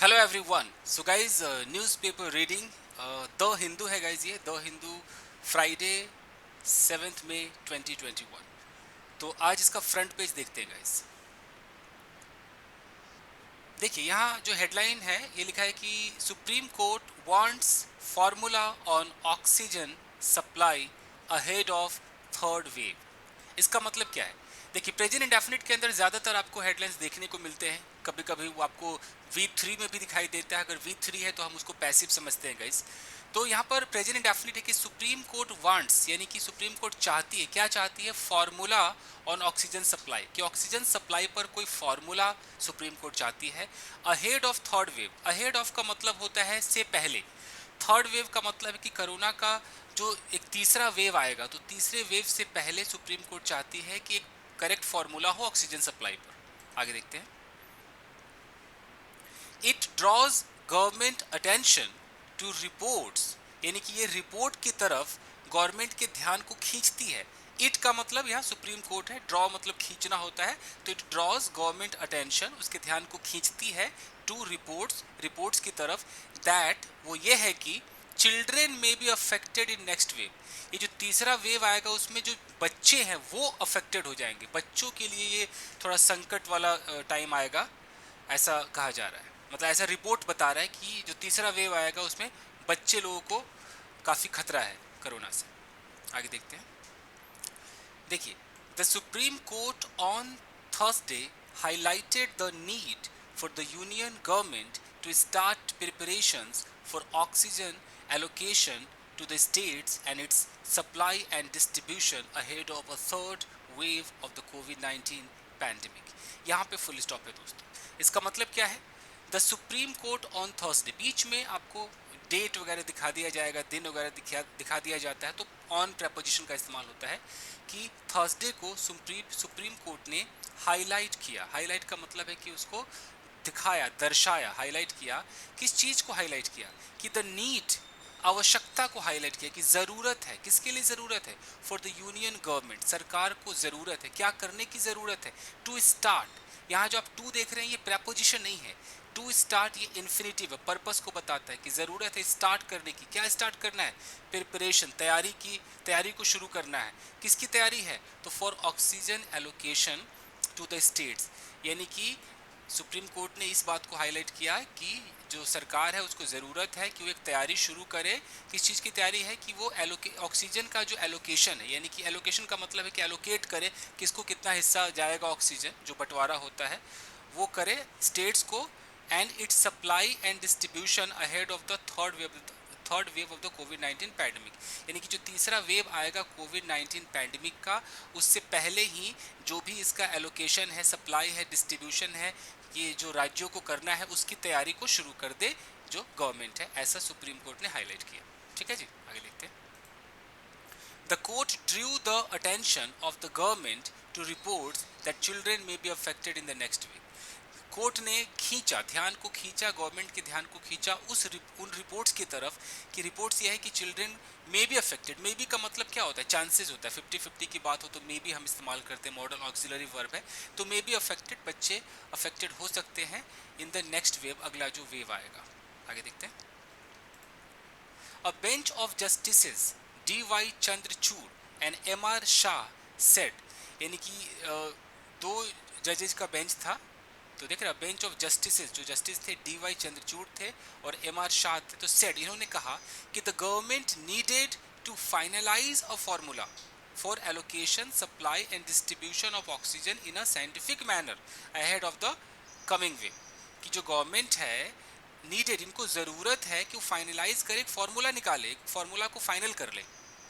Hello everyone. So guys newspaper reading the Hindu है guys. ये the Hindu Friday 7 मई 2021। तो आज इसका फ्रंट पेज देखते हैं गाइज। देखिए यहाँ जो हेडलाइन है ये लिखा है कि supreme court wants formula on oxygen supply ahead of third wave. इसका मतलब क्या है? देखिए प्रेजेंट इंडेफिनिट के अंदर ज़्यादातर आपको हेडलाइंस देखने को मिलते हैं। कभी कभी वो आपको V3 में भी दिखाई देता है। अगर V3 है तो हम उसको पैसिव समझते हैं गाइस। तो यहाँ पर प्रेजेंट इंडेफिनिट है कि सुप्रीम कोर्ट वांट्स, यानी कि सुप्रीम कोर्ट चाहती है, क्या चाहती है? फार्मूला ऑन ऑक्सीजन सप्लाई, कि ऑक्सीजन सप्लाई पर कोई फार्मूला सुप्रीम कोर्ट चाहती है ahead of third wave. Ahead of का मतलब होता है से पहले। थर्ड वेव का मतलब है कि कोरोना का जो एक तीसरा वेव आएगा, तो तीसरे वेव से पहले सुप्रीम कोर्ट चाहती है कि एक करेक्ट फार्मूला हो ऑक्सीजन सप्लाई पर। आगे देखते हैं। It draws government attention to reports, यानी कि ये रिपोर्ट की तरफ गवर्नमेंट के ध्यान को खींचती है। इट का मतलब यहाँ सुप्रीम कोर्ट है, ड्रॉ मतलब खींचना होता है, तो इट ड्रॉज गवर्नमेंट अटेंशन, उसके ध्यान को खींचती है टू रिपोर्ट्स, रिपोर्ट्स की तरफ, दैट वो ये है कि चिल्ड्रेन में be affected in next wave. ये जो तीसरा वेव आएगा उसमें जो बच्चे हैं वो अफेक्टेड हो जाएंगे। बच्चों के लिए ये थोड़ा संकट वाला टाइम आएगा, ऐसा कहा जा रहा है। मतलब ऐसा रिपोर्ट बता रहा है कि जो तीसरा वेव आएगा उसमें बच्चे लोगों को काफ़ी खतरा है कोरोना से। आगे देखते हैं। देखिए, the Supreme Court on Thursday highlighted the need for the union government to start preparations for oxygen allocation to the states and its supply and distribution ahead of a third wave of the COVID-19 pandemic। यहाँ पे full stop है दोस्तों। इसका मतलब क्या है? The Supreme Court on Thursday, बीच में आपको डेट वगैरह दिखा दिया जाएगा, दिन वगैरह दिखा दिया जाता है, तो ऑन प्रपोजिशन का इस्तेमाल होता है कि थर्सडे को सुप्रीम कोर्ट ने हाईलाइट किया। हाईलाइट का मतलब है कि उसको दिखाया, दर्शाया, हाईलाइट किया। किस चीज़ को हाईलाइट किया? कि द नीड, आवश्यकता को हाईलाइट किया, कि ज़रूरत है। किसके लिए ज़रूरत है? फॉर द यूनियन गवर्नमेंट, सरकार को ज़रूरत है। क्या करने की ज़रूरत है? टू स्टार्ट, यहाँ जो आप टू देख रहे हैं ये प्रपोजिशन नहीं है। टू स्टार्ट ये इन्फिनिटिव है, पर्पस को बताता है कि ज़रूरत है स्टार्ट करने की। क्या स्टार्ट करना है? प्रिपरेशन, तैयारी की, तैयारी को शुरू करना है। किसकी तैयारी है? तो for oxygen allocation to the states, यानी कि सुप्रीम कोर्ट ने इस बात को हाईलाइट किया कि जो सरकार है उसको ज़रूरत है कि वो एक तैयारी शुरू करे। किस चीज़ की तैयारी है? कि वो ऑक्सीजन का जो एलोकेशन है, यानी कि एलोकेशन का मतलब है कि एलोकेट करे, किसको कितना हिस्सा जाएगा ऑक्सीजन, जो बंटवारा होता है वो करे स्टेट्स को, and it's supply and distribution ahead of the third wave of the covid pandemic, यानी कि जो तीसरा वेव आएगा कोविड-19 पैंडमिक का, उससे पहले ही जो भी इसका एलोकेशन है, सप्लाई है, डिस्ट्रीब्यूशन है, ये जो राज्यों को करना है उसकी तैयारी को शुरू कर दे जो गवर्नमेंट है। ऐसा सुप्रीम कोर्ट ने हाईलाइट किया। ठीक है जी, आगे देखते हैं। The court drew the attention of the government to reports that children may be affected in the next week। Court ने खींचा, ध्यान को खींचा, गवर्नमेंट के ध्यान को खींचा उन रिपोर्ट्स की तरफ कि रिपोर्ट्स ये है कि children may be affected. May be का मतलब क्या होता है? चांसेस होता है। 50-50 की बात हो तो मे बी हम इस्तेमाल करते हैं, मॉडर्न ऑक्सिलरी वर्ब है। तो मे बी अफेक्टेड, बच्चे अफेक्टेड हो सकते हैं इन द नेक्स्ट वेव, अगला जो वेव आएगा। आगे देखते हैं। अ bench of justices D.Y. Chandrachud and M.R. Shah said, यानी कि दो जजेस का बेंच था। तो देख रहा, बेंच ऑफ जस्टिसेस, जो जस्टिस थे D.Y. चंद्रचूड़ थे और M.R. शाह थे। तो सेड, इन्होंने कहा कि the government needed to finalise a formula for allocation, supply and distribution of oxygen in a scientific manner ahead of the coming wave. कि जो गवर्नमेंट है, नीडेड, इनको ज़रूरत है कि वो फाइनलाइज करे, एक फार्मूला निकाले, एक फार्मूला को फाइनल कर ले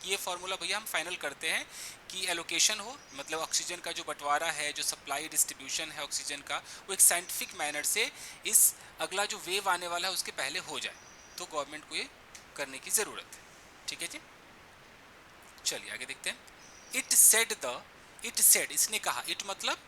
कि ये फार्मूला भैया हम फाइनल करते हैं कि एलोकेशन हो, मतलब ऑक्सीजन का जो बंटवारा है, जो सप्लाई डिस्ट्रीब्यूशन है ऑक्सीजन का, वो एक साइंटिफिक मैनर से इस अगला जो वेव आने वाला है उसके पहले हो जाए। तो गवर्नमेंट को ये करने की ज़रूरत है। ठीक है जी, चलिए आगे देखते हैं। इट सेड, इसने कहा, इट मतलब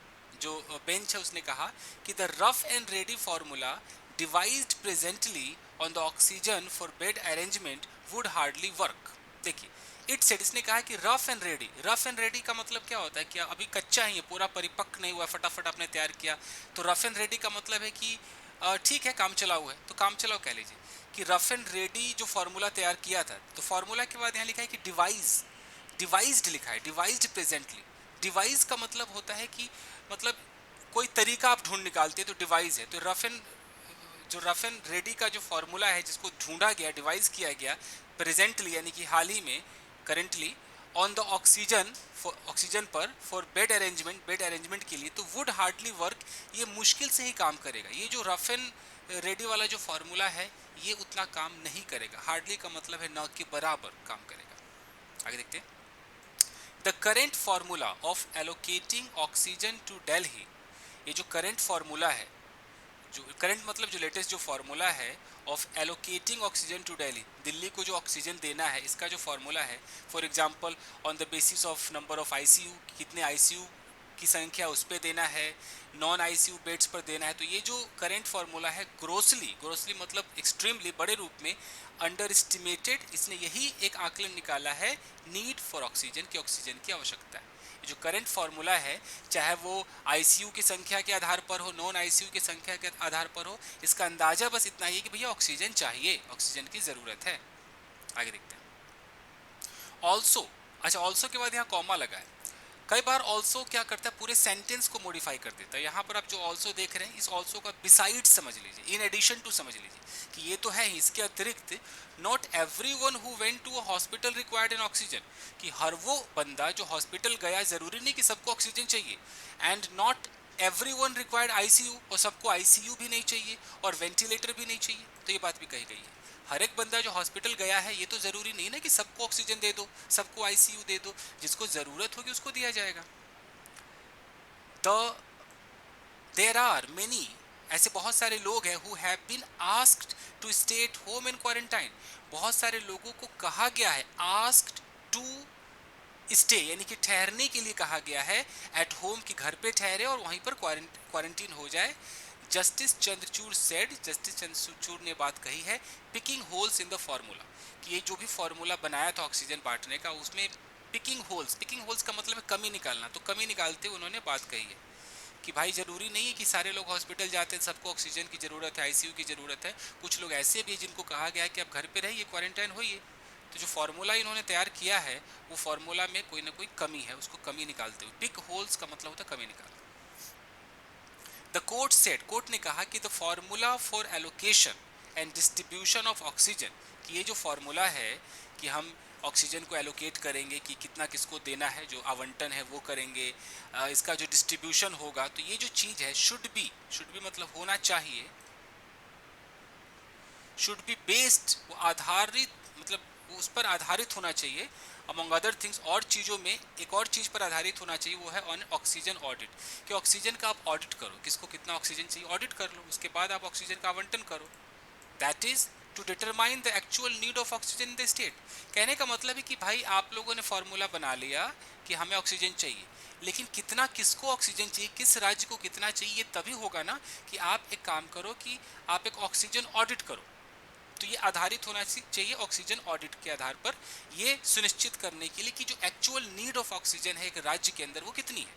जो बेंच है उसने कहा कि the rough and ready formula devised presently on the oxygen for bed arrangement would hardly work। देखिए, इट सेड, इसने कहा कि rough and ready, rough and ready का मतलब क्या होता है? कि अभी कच्चा है, ये पूरा परिपक्व नहीं हुआ, फटाफट आपने तैयार किया। तो रफ एंड रेडी का मतलब है कि ठीक है, काम चलाऊ है तो काम चलाऊ कह लीजिए कि रफ एंड रेडी जो फार्मूला तैयार किया था, तो फार्मूला के बाद यहाँ लिखा है कि डिवाइज्ड लिखा है, डिवाइज्ड प्रेजेंटली। डिवाइस का मतलब होता है कि मतलब कोई तरीका आप ढूंढ निकालते हैं तो डिवाइस है। तो रफ एंड रेडी का जो फार्मूला है जिसको ढूंढा गया, डिवाइस किया गया प्रेजेंटली यानी कि हाल ही में, करेंटली ऑन द ऑक्सीजन पर फॉर बेड अरेंजमेंट के लिए, तो वुड हार्डली वर्क, ये मुश्किल से ही काम करेगा। ये जो रफ एंड रेडी वाला जो फार्मूला है ये उतना काम नहीं करेगा। हार्डली का मतलब है न के बराबर काम करेगा। आगे देखते हैं। The current formula of allocating oxygen to Delhi, ये जो करेंट फार्मूला है, जो करंट मतलब जो लेटेस्ट जो फार्मूला है of allocating oxygen to Delhi को जो ऑक्सीजन देना है, इसका जो फार्मूला है, for example on the basis of number of ICU, कितने आईसीयू की संख्या उस पर देना है, नॉन आईसीयू बेड्स पर देना है। तो ये जो करंट फार्मूला है ग्रोसली मतलब एक्सट्रीमली बड़े रूप में अंडर एस्टिमेटेड, इसने यही एक आकलन निकाला है नीड फॉर ऑक्सीजन, की ऑक्सीजन की आवश्यकता है। जो करंट फार्मूला है, चाहे वो आईसीयू की संख्या के आधार पर हो, नॉन आईसीयू की संख्या के आधार पर हो, इसका अंदाजा बस इतना ही है कि भैया ऑक्सीजन चाहिए, ऑक्सीजन की जरूरत है। आगे देखते हैं। ऑल्सो, अच्छा ऑल्सो के बाद यहाँ कॉमा लगा है। कई बार ऑल्सो क्या करता है, पूरे सेंटेंस को मॉडिफाई कर देता है। यहाँ पर आप जो ऑल्सो देख रहे हैं, इस ऑल्सो का बिसाइड समझ लीजिए, इन एडिशन टू समझ लीजिए कि ये तो है ही, इसके अतिरिक्त not everyone who went to a hospital required an oxygen, कि हर वो बंदा जो हॉस्पिटल गया, जरूरी नहीं कि सबको ऑक्सीजन चाहिए। And not everyone required ICU, और सबको आईसीयू भी नहीं चाहिए और वेंटिलेटर भी नहीं चाहिए। तो ये बात भी कही गई है। हर एक बंदा जो हॉस्पिटल गया है, ये तो जरूरी नहीं ना कि सबको ऑक्सीजन दे दो, सबको आईसीयू दे दो, जिसको जरूरत होगी उसको दिया जाएगा। देयर आर मेनी, ऐसे बहुत सारे लोग हैं who have been asked to stay at home in quarantine, बहुत सारे लोगों को कहा गया है, आस्क्ड टू स्टे यानी कि ठहरने के लिए कहा गया है, एट होम की घर पे ठहरे और वहीं पर क्वारंटीन हो जाए। Justice Chandrachud said, justice Chandrachud ने बात कही है, picking holes in the formula, कि ये जो भी फार्मूला बनाया था ऑक्सीजन बांटने का, उसमें पिकिंग होल्स का मतलब है कमी निकालना, तो कमी निकालते हुए उन्होंने बात कही है कि भाई जरूरी नहीं है कि सारे लोग हॉस्पिटल जाते हैं, सबको ऑक्सीजन की ज़रूरत है, आईसीयू की ज़रूरत है। कुछ लोग ऐसे भी जिनको कहा गया है कि आप घर पे रहिए, क्वारंटाइन होइए। तो जो फार्मूला इन्होंने तैयार किया है, वो फार्मूला में कोई ना कोई कमी है, उसको कमी निकालते हुए, पिक होल्स का मतलब होता है कमी निकालना। द कोर्ट सेड, कोर्ट ने कहा कि the formula for allocation and distribution of oxygen, कि ये जो फार्मूला है कि हम ऑक्सीजन को एलोकेट करेंगे, कि कितना किसको देना है, जो आवंटन है वो करेंगे, इसका जो डिस्ट्रीब्यूशन होगा, तो ये जो चीज़ है शुड बी मतलब होना चाहिए, शुड बी बेस्ड, वो आधारित मतलब उस पर आधारित होना चाहिए, अमंग अदर थिंग्स, और चीज़ों में एक और चीज़ पर आधारित होना चाहिए, वो है ऑन ऑक्सीजन ऑडिट, कि ऑक्सीजन का आप ऑडिट करो, किसको कितना ऑक्सीजन चाहिए ऑडिट कर लो, उसके बाद आप ऑक्सीजन का आवंटन करो। That is to determine the actual need of oxygen in the state. कहने का मतलब है कि भाई आप लोगों ने फार्मूला बना लिया कि हमें ऑक्सीजन चाहिए, लेकिन कितना किसको ऑक्सीजन चाहिए, किस राज्य को कितना चाहिए, ये तभी होगा ना कि आप एक काम करो कि आप एक ऑक्सीजन ऑडिट करो। तो ये आधारित होना चाहिए ऑक्सीजन ऑडिट के आधार पर, ये सुनिश्चित करने के लिए कि जो एक्चुअल नीड ऑफ ऑक्सीजन है एक राज्य के अंदर वो कितनी है।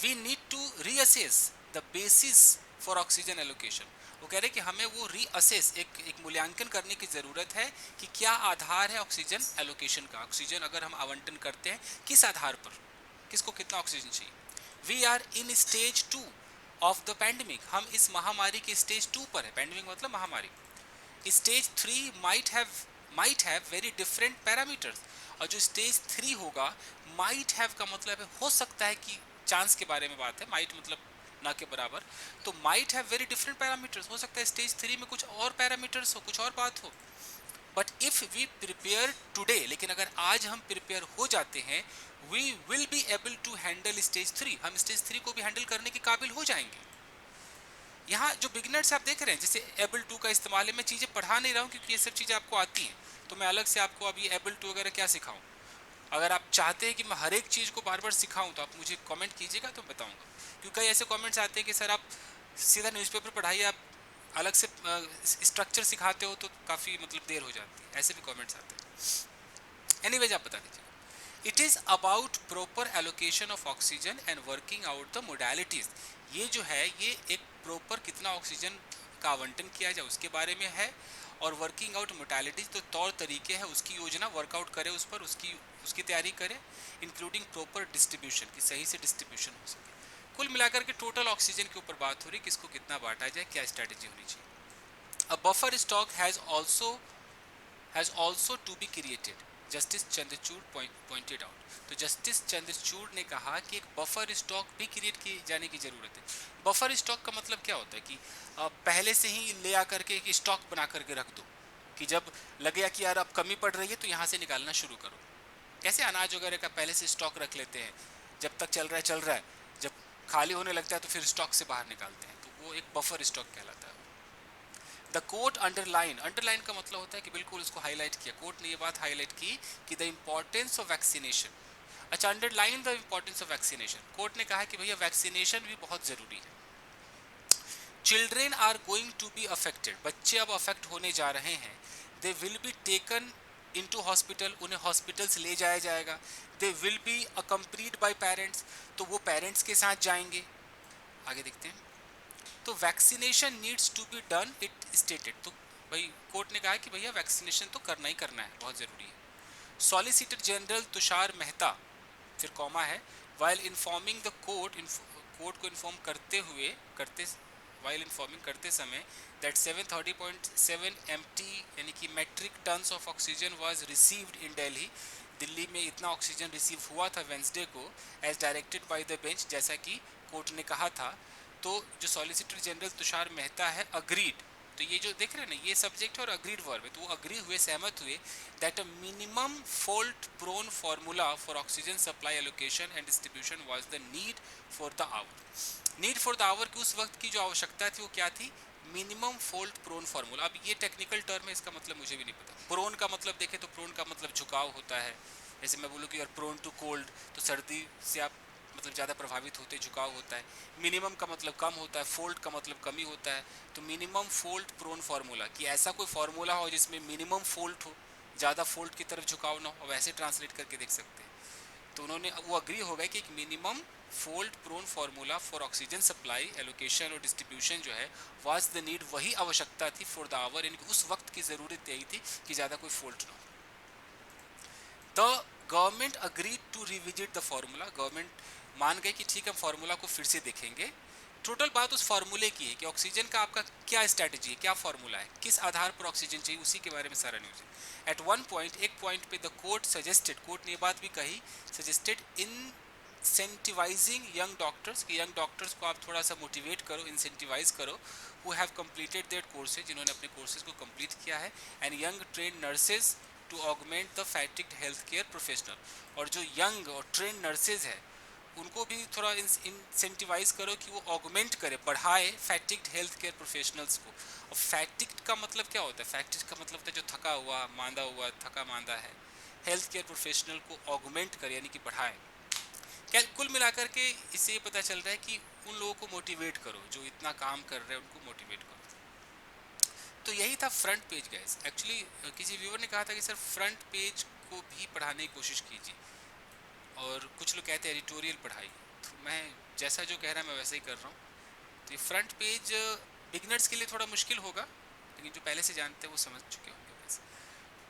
We need to reassess the basis for oxygen allocation, वो कह रहे हैं कि हमें वो रीअसेस, एक मूल्यांकन करने की ज़रूरत है कि क्या आधार है ऑक्सीजन एलोकेशन का, ऑक्सीजन अगर हम आवंटन करते हैं किस आधार पर, किसको कितना ऑक्सीजन चाहिए। We are in stage 2 of the pandemic, हम इस महामारी के स्टेज 2 पर है, पैंडमिक मतलब महामारी। Stage 3 might have very different parameters, और जो स्टेज 3 होगा, माइट हैव का मतलब है हो सकता है कि, चांस के बारे में बात है, माइट मतलब ना के बराबर, तो might have very different parameters, हो सकता है स्टेज 3 में कुछ और पैरामीटर्स हो, कुछ और बात हो। But if we prepare today, लेकिन अगर आज हम प्रिपेयर हो जाते हैं, we will be able to handle stage 3, हम स्टेज 3 को भी हैंडल करने के काबिल हो जाएंगे। यहाँ जो बिगनर्स आप देख रहे हैं, जैसे एबल टू का इस्तेमाल है, मैं चीज़ें पढ़ा नहीं रहा हूँ क्योंकि ये सब चीज़ें आपको आती हैं, तो मैं अलग से आपको अभी एबल टू वगैरह क्या सिखाऊँ। अगर आप चाहते हैं कि मैं हर एक चीज़ को बार बार सिखाऊं, तो आप मुझे कमेंट कीजिएगा तो बताऊंगा, क्योंकि कई ऐसे कमेंट्स आते हैं कि सर आप सीधा न्यूज़पेपर पढ़ाइए, आप अलग से स्ट्रक्चर सिखाते हो तो काफ़ी मतलब देर हो जाती है, ऐसे भी कमेंट्स आते हैं। एनीवेज आप बता दीजिए। It is about proper allocation of oxygen and working out the modalities, ये जो है ये एक प्रॉपर कितना ऑक्सीजन का आवंटन किया जाए उसके बारे में है, और वर्किंग आउट मोडालिटीज तो तौर तरीके हैं उसकी योजना वर्कआउट करे, उस पर उसकी तैयारी करे, इंक्लूडिंग प्रॉपर डिस्ट्रीब्यूशन की सही से डिस्ट्रीब्यूशन हो सके। कुल मिलाकर के टोटल ऑक्सीजन के ऊपर बात हो रही, किसको कितना बांटा जाए, क्या स्ट्रैटेजी होनी चाहिए। A buffer stock has also to be created, justice Chandrachud pointed out. तो जस्टिस चंद्रचूड़ ने कहा कि एक बफर स्टॉक भी क्रिएट किए जाने की जरूरत है। बफर स्टॉक का मतलब क्या होता है कि पहले से ही ले आकर के एक स्टॉक बना करके रख दो, कि जब लगे कि यार अब कमी पड़ रही है तो यहाँ से निकालना शुरू करो। कैसे अनाज वगैरह का पहले से स्टॉक रख लेते हैं, जब तक चल रहा है, जब खाली होने लगता है तो फिर स्टॉक से बाहर निकालते हैं, तो वो एक बफर स्टॉक कहलाता है। द कोर्ट अंडरलाइन का मतलब होता है कि बिल्कुल उसको हाईलाइट किया, कोर्ट ने ये बात हाईलाइट की कि द इम्पोर्टेंस ऑफ वैक्सीनेशन। अच्छा, underline the importance of vaccination, court ने कहा कि भैया वैक्सीनेशन भी बहुत जरूरी है। Children are going to be affected, बच्चे अब अफेक्ट होने जा रहे हैं। They will be taken into hospital, उन्हें हॉस्पिटल्स ले जाया जाएगा। They will be accompanied by parents, तो वो पेरेंट्स के साथ जाएंगे। आगे देखते हैं। तो vaccination needs to be done, it stated. तो भाई कोर्ट ने कहा कि भैया वैक्सीनेशन तो करना ही करना है, बहुत ज़रूरी है। सॉलिसिटर जनरल तुषार मेहता, फिर कॉमा है, वाइल इन्फॉर्मिंग द कोर्ट को इन्फॉर्म करते समय दैट 730.7 MT यानी कि metric tons of oxygen was received in Delhi, Delhi में इतना ऑक्सीजन रिसीव हुआ था वेंसडे को, as directed by the bench, जैसा कि कोर्ट ने कहा था। तो जो सॉलिसिटर जनरल तुषार मेहता है अग्रीड, तो ये जो देख रहे हैं ना, ये सब्जेक्ट है और अग्रीड वर्ब है, तो वो अग्री हुए, सहमत हुए that a minimum fault prone formula for oxygen supply allocation and distribution was the need for the hour. Need for the hour की उस वक्त की जो आवश्यकता थी वो क्या थी, मिनिमम फॉल्ट प्रोन फार्मूला। अब ये टेक्निकल टर्म है, इसका मतलब मुझे भी नहीं पता। प्रोन का मतलब देखें तो प्रोन का मतलब झुकाव होता है, जैसे मैं बोलूँ कि यार प्रोन टू कोल्ड, तो सर्दी से आप मतलब ज़्यादा प्रभावित होते, झुकाव होता है। मिनिमम का मतलब कम होता है, फोल्ट का मतलब कमी होता है। तो मिनिमम फोल्ट प्रोन फार्मूला, कि ऐसा कोई फार्मूला हो जिसमें मिनिमम फोल्ट हो, ज़्यादा फोल्ट की तरफ झुकाव ना हो, वैसे ट्रांसलेट करके देख सकते हैं। तो उन्होंने वो अग्री हो गए कि एक minimum fault prone formula for oxygen supply allocation और डिस्ट्रीब्यूशन जो है वाज द नीड, वही आवश्यकता थी फॉर द आवर, यानी उस वक्त की ज़रूरत यही थी कि ज़्यादा कोई फोल्ट ना हो। The government agree to revisit the formula, government मान गए कि ठीक है फार्मूला को फिर से देखेंगे। टोटल बात उस फार्मूले की है कि ऑक्सीजन का आपका क्या स्ट्रैटेजी है, क्या फार्मूला है, किस आधार पर ऑक्सीजन चाहिए, उसी के बारे में सारा न्यूज़ है। एट वन पॉइंट, एक पॉइंट पे द कोर्ट सजेस्टेड, कोर्ट ने ये बात भी कही, सजेस्टेड इंसेंटिवाइजिंग यंग डॉक्टर्स, कि यंग डॉक्टर्स को आप थोड़ा सा मोटिवेट करो, इंसेंटिवाइज करो, who have completed their courses, जिन्होंने अपने कोर्सेज को कंप्लीट किया है, and young train nurses to augment the fatigued health care professional, और जो यंग और ट्रेन नर्सेज है उनको भी थोड़ा इंसेंटिवाइज करो कि वो ऑगमेंट करे, बढ़ाए फैटिग्ड हेल्थ केयर प्रोफेशनल्स को। और फैटिग्ड का मतलब क्या होता है, फैटिग्ड का मतलब होता है जो थका हुआ, मांदा हुआ, थका मांदा है। हेल्थ केयर प्रोफेशनल को ऑगमेंट करे यानी कि बढ़ाए। क्या कुल मिलाकर के इससे ये पता चल रहा है कि उन लोगों को मोटिवेट करो जो इतना काम कर रहे हैं, उनको मोटिवेट करो। तो यही था फ्रंट पेज गाइस। एक्चुअली किसी व्यूअर ने कहा था कि सर फ्रंट पेज को भी पढ़ाने की कोशिश कीजिए, और कुछ लोग कहते हैं एडिटोरियल पढ़ाई, तो मैं जैसा जो कह रहा है मैं वैसे ही कर रहा हूँ। तो ये फ्रंट पेज बिगनर्स के लिए थोड़ा मुश्किल होगा, लेकिन जो पहले से जानते हैं वो समझ चुके होंगे वैसे।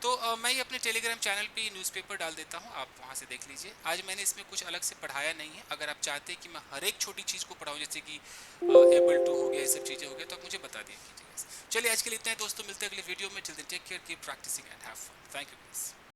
तो मैं ये अपने टेलीग्राम चैनल पे न्यूज़पेपर डाल देता हूँ, आप वहाँ से देख लीजिए। आज मैंने इसमें कुछ अलग से पढ़ाया नहीं है, अगर आप चाहते हैं कि मैं हर एक छोटी चीज़ को पढ़ाऊँ, जैसे कि एबल टू हो गया, ये सब चीज़ें हो गया, तो आप मुझे बता दिया कीजिएगा। चलिए आज के लिए इतना है दोस्तों, मिलते हैं अगले वीडियो में। Till then take care, keep practising and have fun. Thank you guys.